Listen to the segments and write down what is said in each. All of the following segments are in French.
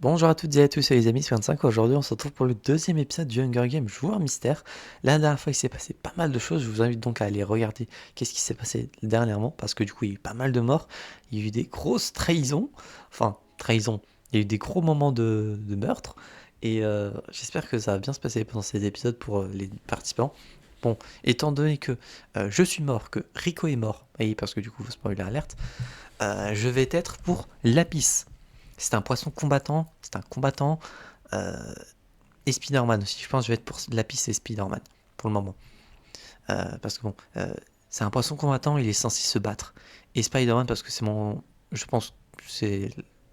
Bonjour à toutes et à tous, c'est les amis 25. Aujourd'hui, on se retrouve pour le deuxième épisode du Hunger Games Joueur Mystère. La dernière fois, il s'est passé pas mal de choses. Je vous invite donc à aller regarder qu'est-ce qui s'est passé dernièrement, parce que du coup, il y a eu pas mal de morts. Il y a eu des grosses trahisons. Enfin, trahisons. Il y a eu des gros moments de meurtre. Et j'espère que ça va bien se passer pendant ces épisodes pour les participants. Bon, étant donné que je suis mort, que Rico est mort, et parce que du coup, spoiler alerte, je vais être pour Lapis. C'est un poisson combattant, c'est un combattant. euh, et Spider-Man aussi. Je pense que je vais être pour Lapis et Spider-Man pour le moment. Parce que bon, c'est un poisson combattant, il est censé se battre. Et Spider-Man parce que c'est mon. Je pense que c'est.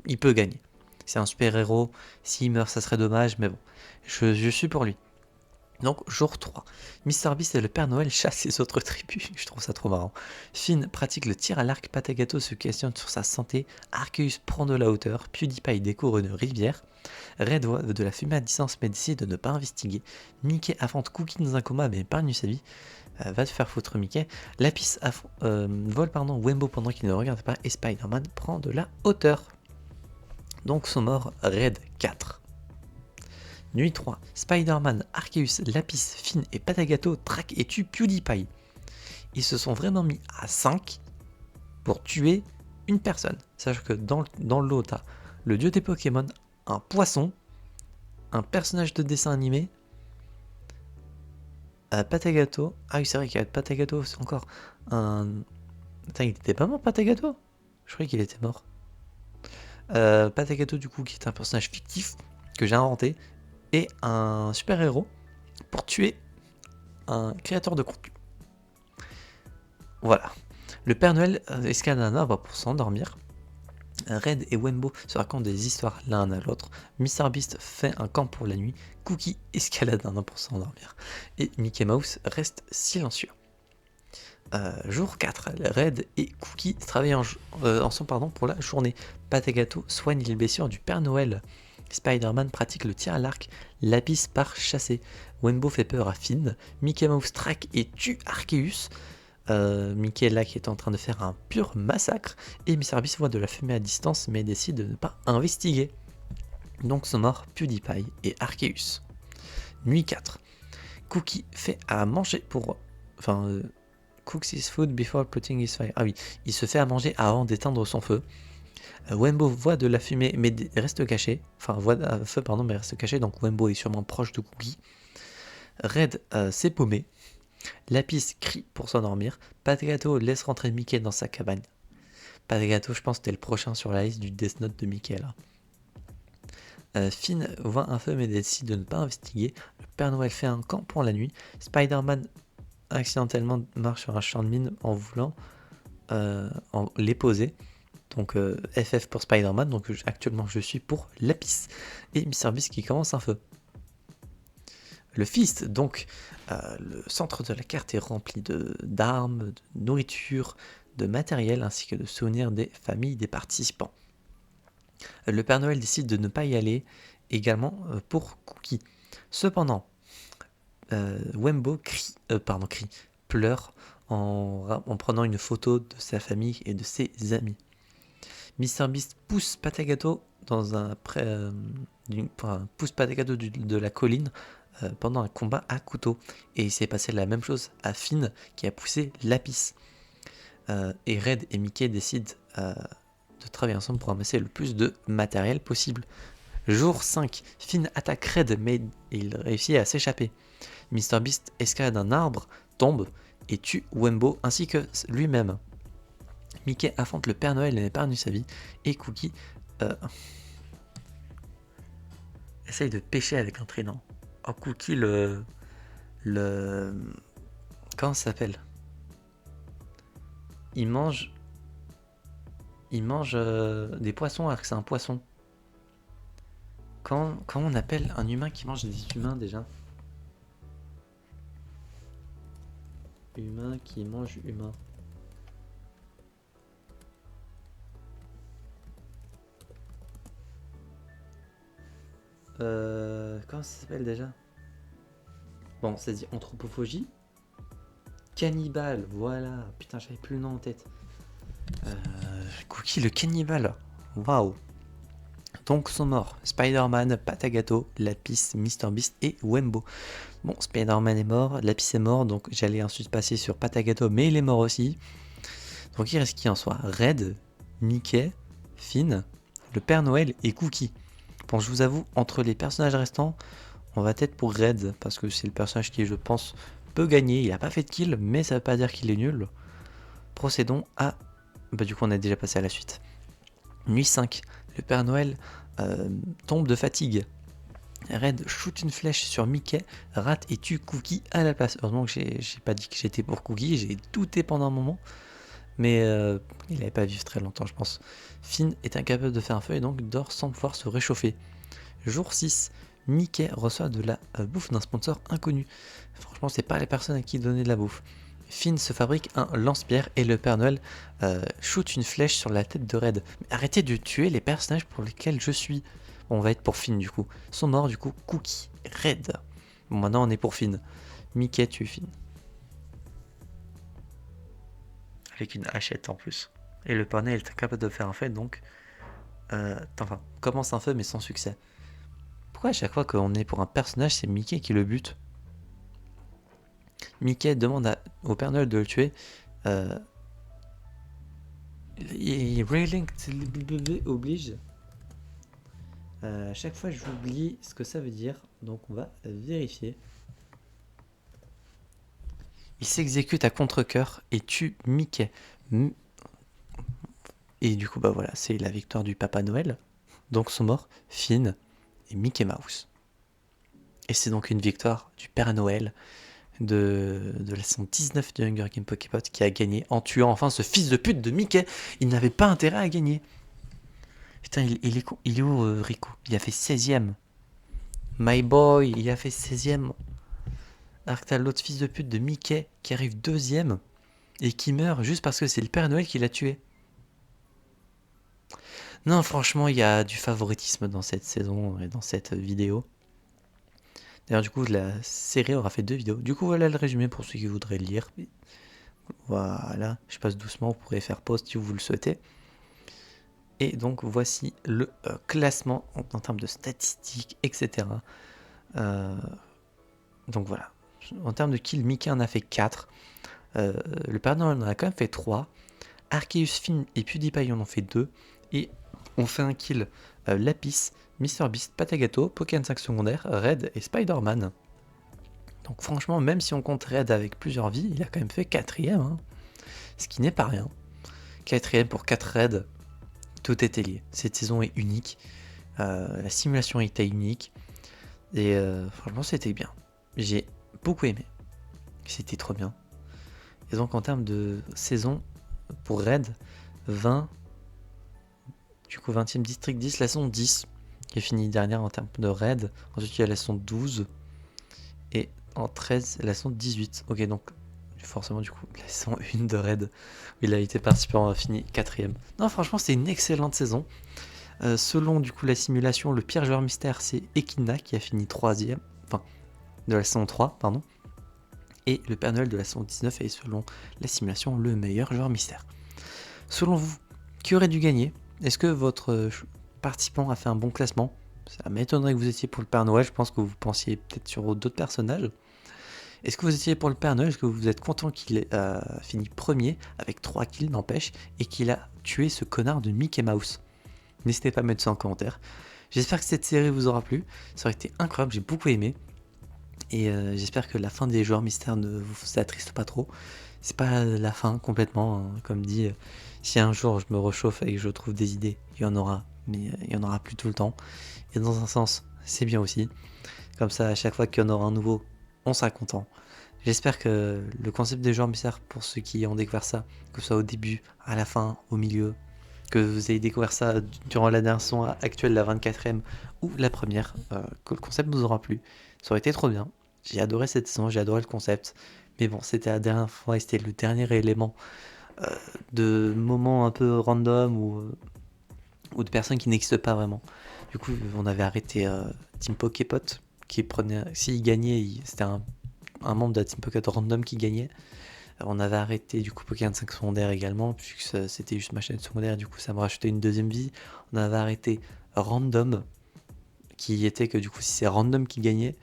Il peut gagner. C'est un super-héros. S'il meurt, ça serait dommage, mais bon. Je suis pour lui. Donc, jour 3. Mister Beast et le Père Noël chassent les autres tribus. Je trouve ça trop marrant. Finn pratique le tir à l'arc. Patagato se questionne sur sa santé. Arceus prend de la hauteur. PewDiePie découvre une rivière. Red voit de la fumée à distance mais décide de ne pas investiguer. Mickey affronte Cookie dans un coma mais épargne sa vie. Va te faire foutre Mickey. Lapis vole Wembo pendant qu'il ne regarde pas. Et Spider-Man prend de la hauteur. Donc sont morts Red 4. Nuit 3. Spider-Man, Arceus, Lapis, Finn et Patagato traquent et tuent PewDiePie. Ils se sont vraiment mis à 5 pour tuer une personne. Sache que dans le lot, t'as le dieu des Pokémon, un poisson, un personnage de dessin animé, Patagato. Ah oui, c'est vrai qu'il y a Patagato, c'est encore un. Attends, il était pas mort, Patagato? Je croyais qu'il était mort. Patagato, du coup, qui est un personnage fictif que j'ai inventé, et un super-héros pour tuer un créateur de contenu. Voilà. Le Père Noël escalade un arbre pour s'endormir. Red et Wembo se racontent des histoires l'un à l'autre. Mr Beast fait un camp pour la nuit. Cookie escalade un arbre pour s'endormir. Et Mickey Mouse reste silencieux. Jour 4, Red et Cookie travaillent ensemble pour la journée. Patagato soigne les blessures du Père Noël. Spider-Man pratique le tir à l'arc. Lapis part chasser. Wembo fait peur à Finn. Mickey Mouse traque et tue Arceus. Mickey est là qui est en train de faire un pur massacre. Et Mr Beast voit de la fumée à distance mais décide de ne pas investiguer. Donc sont morts PewDiePie et Arceus. Nuit 4. Cookie fait à manger pour... cooks his food before putting his fire. Ah oui, il se fait à manger avant d'éteindre son feu. Wembo voit de la fumée mais reste caché. Enfin, voit un feu, pardon, mais reste caché. Donc Wembo est sûrement proche de Cookie. Red s'est paumé. Lapis crie pour s'endormir. Patagato laisse rentrer Mickey dans sa cabane. Patagato, je pense que c'était le prochain sur la liste du Death Note de Mickey là. Finn voit un feu mais décide de ne pas investiguer. Le Père Noël fait un camp pour la nuit. Spider-Man accidentellement marche sur un champ de mine en voulant les poser. Donc FF pour Spider-Man. Donc actuellement je suis pour Lapis. Et Mr Beast qui commence un feu. Le Feast, donc le centre de la carte est rempli d'armes, de nourriture, de matériel ainsi que de souvenirs des familles des participants. Le Père Noël décide de ne pas y aller également pour Cookie. Cependant, Wembo pleure en prenant une photo de sa famille et de ses amis. Mr Beast pousse Patagato pousse Patagato de la colline pendant un combat à couteau. Et il s'est passé la même chose à Finn qui a poussé Lapis. Et Red et Mickey décident de travailler ensemble pour amasser le plus de matériel possible. Jour 5, Finn attaque Red mais il réussit à s'échapper. Mr Beast escalade un arbre, tombe et tue Wembo ainsi que lui-même. Mickey affronte le Père Noël et épargne sa vie. Et Cookie essaye de pêcher avec un trident. Oh, Cookie, comment ça s'appelle? Il mange des poissons alors que c'est un poisson. Comment on appelle un humain qui mange des humains déjà? Humain qui mange humain. Comment ça s'appelle déjà? Bon, ça se dit anthropophagie. Cannibale, voilà. Putain, j'avais plus le nom en tête. Cookie le cannibale. Waouh. Donc sont morts Spider-Man, Patagato, Lapis, MrBeast et Wembo. Bon, Spider-Man est mort, Lapis est mort, donc j'allais ensuite passer sur Patagato, mais il est mort aussi. Donc il reste qui en soi? Red, Mickey, Finn, le Père Noël et Cookie. Bon, je vous avoue, entre les personnages restants, on va peut-être pour Red, parce que c'est le personnage qui, je pense, peut gagner. Il n'a pas fait de kill, mais ça veut pas dire qu'il est nul. Procédons à... Bah du coup, on a déjà passé à la suite. Nuit 5. Le Père Noël tombe de fatigue. Red shoot une flèche sur Mickey, rate et tue Cookie à la place. Heureusement que j'ai pas dit que j'étais pour Cookie, j'ai douté pendant un moment. Mais il n'avait pas à vivre très longtemps, je pense. Finn est incapable de faire un feu et donc dort sans pouvoir se réchauffer. Jour 6. Mickey reçoit de la bouffe d'un sponsor inconnu. Franchement, c'est pas les personnes à qui donner de la bouffe. Finn se fabrique un lance-pierre et le Père Noël shoot une flèche sur la tête de Red. Mais arrêtez de tuer les personnages pour lesquels je suis. Bon, on va être pour Finn du coup. Sont morts du coup Cookie, Red. Bon, maintenant on est pour Finn. Mickey tue Finn. Avec une hachette en plus. Et le Père Noël est incapable de faire un feu donc... enfin, commence un feu mais sans succès. Pourquoi à chaque fois qu'on est pour un personnage, c'est Mickey qui le bute? Mickey demande au Père Noël de le tuer. Rayling oblige. À chaque fois, j'oublie ce que ça veut dire. Donc, on va vérifier. Il s'exécute à contre-cœur et tue Mickey. Et du coup, bah voilà, c'est la victoire du Papa Noël. Donc, sont morts Finn et Mickey Mouse. Et c'est donc une victoire du Père Noël de la saison 19 de Hunger Games Poképot qui a gagné en tuant enfin ce fils de pute de Mickey. Il n'avait pas intérêt à gagner. Putain, il est où Rico? Il a fait 16ème. My boy, il a fait 16ème. Alors que t'as l'autre fils de pute de Mickey qui arrive 2ème et qui meurt juste parce que c'est le Père Noël qui l'a tué. Non, franchement, il y a du favoritisme dans cette saison et dans cette vidéo. D'ailleurs, du coup, la série aura fait 2 vidéos. Du coup, voilà le résumé pour ceux qui voudraient le lire. Voilà, je passe doucement, vous pourrez faire pause si vous le souhaitez. Et donc, voici le classement en termes de statistiques, etc. Donc voilà. En termes de kills, Mickey en a fait 4. Le Père Noël en a quand même fait 3. Arceus, Finn et PewDiePie en ont fait 2. Et on fait un kill Lapis, MrBeast, Patagato, Pokémon 5 secondaires, Red et Spider-Man. Donc franchement, même si on compte Red avec plusieurs vies, il a quand même fait 4ème. Hein. Ce qui n'est pas rien. 4ème pour 4 Raids. Tout était lié. Cette saison est unique. La simulation était unique. Et franchement, c'était bien. J'ai beaucoup aimé. C'était trop bien. Et donc, en termes de saison, pour Raid, 20. Du coup, 20ème District 10, la saison 10, qui est finie dernière en termes de Raid. Ensuite, il y a la saison 12. Et en 13, la saison 18. Ok, donc, forcément, du coup, la saison 1 de Raid, où il a été participant, fini 4ème. Non, franchement, c'est une excellente saison. Selon du coup la simulation, le pire joueur mystère c'est Ekina qui a fini 3ème, enfin de la saison 3, pardon. Et le Père Noël de la saison 19 est selon la simulation le meilleur joueur mystère. Selon vous, qui aurait dû gagner? Est-ce que votre participant a fait un bon classement? Ça m'étonnerait que vous étiez pour le Père Noël, je pense que vous pensiez peut-être sur d'autres personnages. Est-ce que vous étiez pour le Père Noël? Est-ce que vous êtes content qu'il ait fini premier avec 3 kills n'empêche et qu'il a tué ce connard de Mickey Mouse? N'hésitez pas à mettre ça en commentaire. J'espère que cette série vous aura plu. Ça aurait été incroyable, j'ai beaucoup aimé. Et j'espère que la fin des joueurs mystères ne vous attriste pas trop. C'est pas la fin complètement, hein. Comme dit, si un jour je me réchauffe et que je trouve des idées, il y en aura. Mais il y en aura plus tout le temps. Et dans un sens, c'est bien aussi. Comme ça, à chaque fois qu'il y en aura un nouveau, on sera content. J'espère que le concept des joueurs mystères, pour ceux qui ont découvert ça, que ce soit au début, à la fin, au milieu, que vous ayez découvert ça durant la dernière saison actuelle, la 24ème ou la première, que le concept nous aura plu. Ça aurait été trop bien. J'ai adoré cette saison, j'ai adoré le concept. Mais bon, c'était la dernière fois et c'était le dernier élément de moments un peu random ou de personnes qui n'existent pas vraiment. Du coup, on avait arrêté Team Poképot qui prenait. S'il gagnait, c'était un membre de la Team Poképot random qui gagnait. On avait arrêté du coup Pokémon 5 secondaire également, puisque c'était juste ma chaîne secondaire, du coup ça me rachetait une deuxième vie. On avait arrêté random, qui était que du coup si c'est random qui gagnait,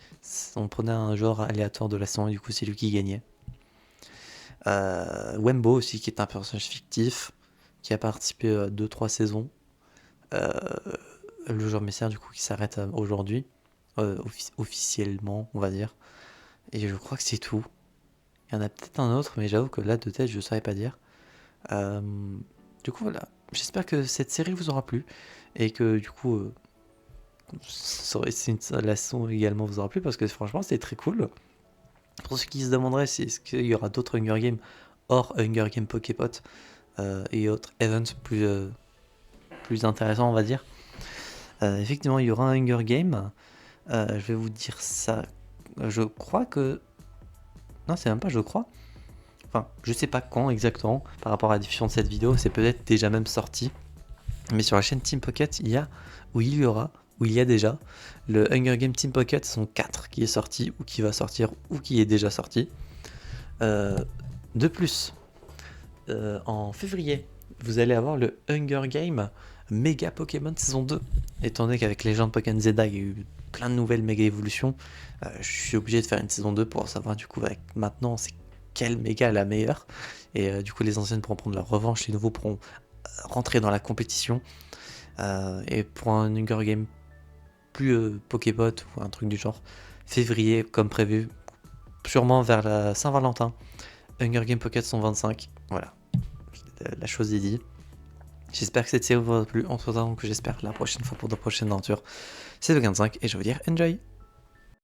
on prenait un genre aléatoire de la saison et du coup c'est lui qui gagnait. Wembo aussi qui est un personnage fictif, qui a participé à 2-3 saisons. Le joueur mystère du coup qui s'arrête aujourd'hui, officiellement on va dire. Et je crois que c'est tout. Il y en a peut-être un autre, mais j'avoue que là de tête je ne saurais pas dire. Du coup voilà, j'espère que cette série vous aura plu et que du coup la saison également vous aura plu parce que franchement c'est très cool. Pour ceux qui se demanderaient si est-ce qu'il y aura d'autres Hunger Games hors Hunger Games Poképot et autres events plus intéressants on va dire. Effectivement il y aura un Hunger Game. Je vais vous dire ça. Je crois que... Non c'est même pas je crois. Enfin je sais pas quand exactement par rapport à la diffusion de cette vidéo. C'est peut-être déjà même sorti. Mais sur la chaîne Team Pocket il y a déjà le Hunger Games Team Pocket saison 4 qui est sorti ou qui va sortir ou qui est déjà sorti. De plus, en février, vous allez avoir le Hunger Game Mega Pokémon saison 2. Étant donné qu'avec Legend Pokémon Zelda, il y a eu plein de nouvelles méga évolutions, je suis obligé de faire une saison 2 pour savoir du coup avec maintenant c'est quelle méga la meilleure. Et du coup les anciennes pourront prendre leur revanche, les nouveaux pourront rentrer dans la compétition. Et pour un Hunger Game plus Pokébot ou un truc du genre, février comme prévu, sûrement vers la Saint-Valentin, Hunger Game Pocket 125, voilà, la chose est dit. J'espère que cette série vous aura plu, on se retrouve donc j'espère la prochaine fois pour de prochaines aventures. C'est le 25 et je veux dire enjoy.